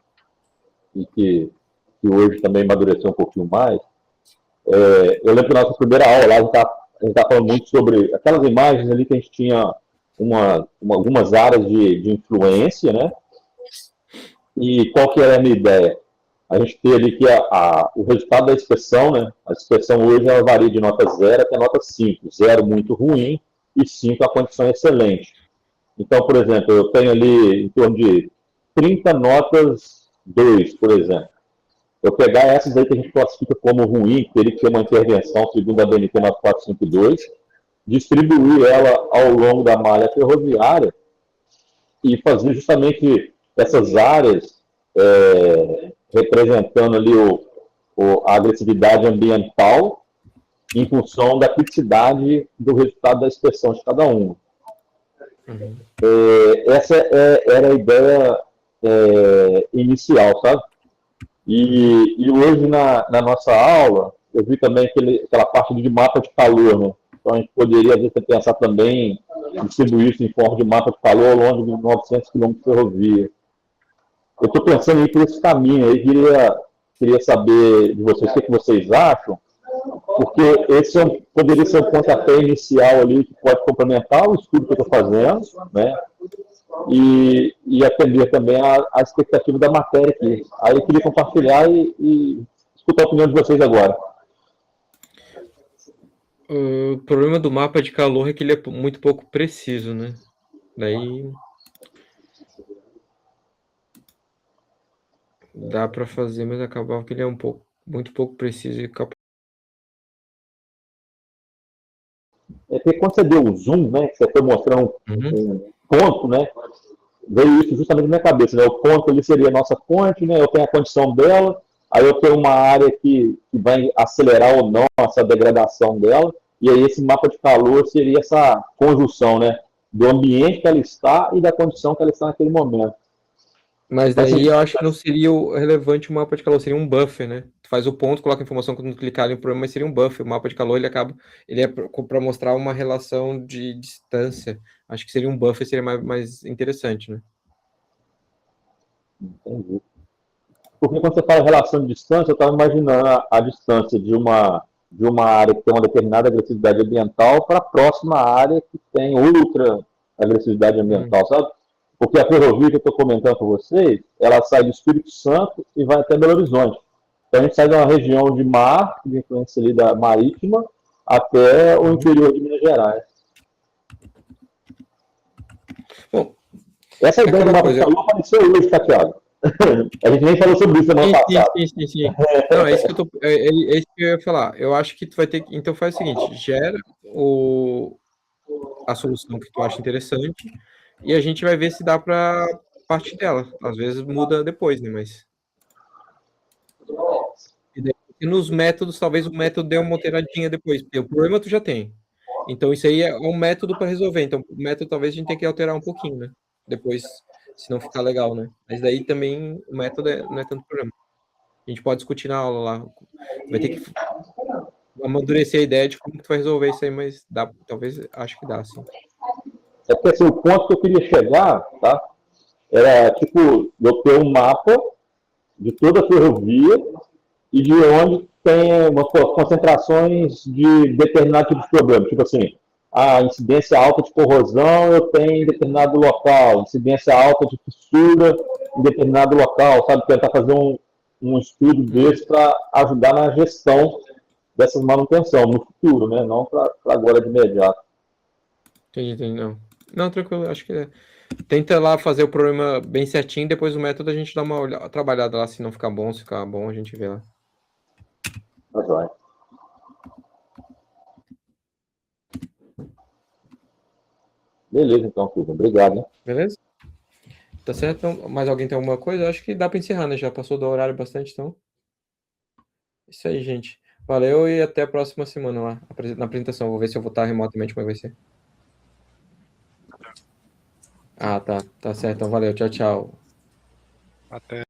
e que hoje também amadureceu um pouquinho mais, eu lembro que na nossa primeira aula lá, a gente tá falando muito sobre aquelas imagens ali que a gente tinha algumas áreas de influência, né? E qual que era a minha ideia? A gente tem ali que o resultado da inspeção, né? A inspeção hoje ela varia de nota 0 até nota 5. 0 muito ruim e 5 a condição excelente. Então, por exemplo, eu tenho ali em torno de 30 notas 2, por exemplo. Eu pegar essas aí que a gente classifica como ruim, que teria que ter uma intervenção segundo a BNT 9452, distribuir ela ao longo da malha ferroviária e fazer justamente essas áreas representando ali a agressividade ambiental em função da criticidade do resultado da inspeção de cada um. Uhum. Essa era a ideia inicial, sabe? E hoje na nossa aula, eu vi também aquela parte de mapa de calor, né? Então a gente poderia, às vezes, pensar também em distribuir isso em forma de mapa de calor ao longo de 900 km de ferrovia. Eu estou pensando em ir por esse caminho aí, queria saber de vocês o que vocês acham, porque esse poderia ser um pontapé inicial ali que pode complementar o estudo que eu estou fazendo, né? E atender também a expectativa da matéria aqui. Aí eu queria compartilhar e escutar a opinião de vocês agora. O problema do mapa de calor é que ele é muito pouco preciso, né? Daí dá para fazer, mas acabava que ele é muito pouco preciso e capaz. Porque quando você deu o zoom, né, que você foi mostrando um ponto, né, veio isso justamente na minha cabeça, né, o ponto ali seria a nossa ponte, né, eu tenho a condição dela, aí eu tenho uma área que vai acelerar ou não essa degradação dela, e aí esse mapa de calor seria essa conjunção, né, do ambiente que ela está e da condição que ela está naquele momento. Mas daí eu acho que não seria relevante o mapa de calor, seria um buffer, né? Tu faz o ponto, coloca a informação quando clicar no problema, mas seria um buffer. O mapa de calor, ele é para mostrar uma relação de distância. Acho que seria um buffer, seria mais interessante, né? Entendi. Porque quando você fala relação de distância, eu estava imaginando a distância de uma área que tem uma determinada agressividade ambiental para a próxima área que tem outra agressividade ambiental, sabe? Porque a ferrovia que eu estou comentando com vocês, ela sai do Espírito Santo e vai até Belo Horizonte. Então a gente sai de uma região de mar, de influência ali da marítima, até o interior de Minas Gerais. Bom, essa ideia do mapa de calor apareceu hoje, tá, Thiago? A gente nem falou sobre isso semana passada. Sim. Não, é isso que eu ia falar. Eu acho que tu vai ter que... Então faz o seguinte, gera a solução que tu acha interessante e a gente vai ver se dá para partir dela. Às vezes muda depois, né? Mas... E nos métodos, talvez o método dê uma alteradinha depois, porque o problema tu já tem. Então isso aí é um método para resolver. Então o método talvez a gente tenha que alterar um pouquinho, né? Depois, se não ficar legal, né? Mas daí também o método não é tanto problema. A gente pode discutir na aula lá. Vai ter que amadurecer a ideia de como tu vai resolver isso aí, mas dá, talvez, acho que dá, sim. É porque assim, o ponto que eu queria chegar, tá? Era, tipo, eu ter um mapa de toda a ferrovia e de onde tem umas concentrações de determinado tipo de problema. Tipo assim, a incidência alta de corrosão eu tenho em determinado local, incidência alta de fissura em determinado local, sabe? Tentar fazer um estudo desse para ajudar na gestão dessas manutenção no futuro, né? Não para agora de imediato. Entendi, não, tranquilo, acho que tenta lá fazer o problema bem certinho, depois o método a gente dá uma trabalhada lá, se não ficar bom, se ficar bom a gente vê lá. Tá jóia. Beleza, então, Silvio. Obrigado, né? Beleza? Tá certo? Então, mais alguém tem alguma coisa? Eu acho que dá para encerrar, né? Já passou do horário bastante, então. Isso aí, gente. Valeu e até a próxima semana lá, na apresentação. Vou ver se eu vou estar remotamente, como é que vai ser. Ah, tá. Tá certo. Então, valeu. Tchau, tchau. Até.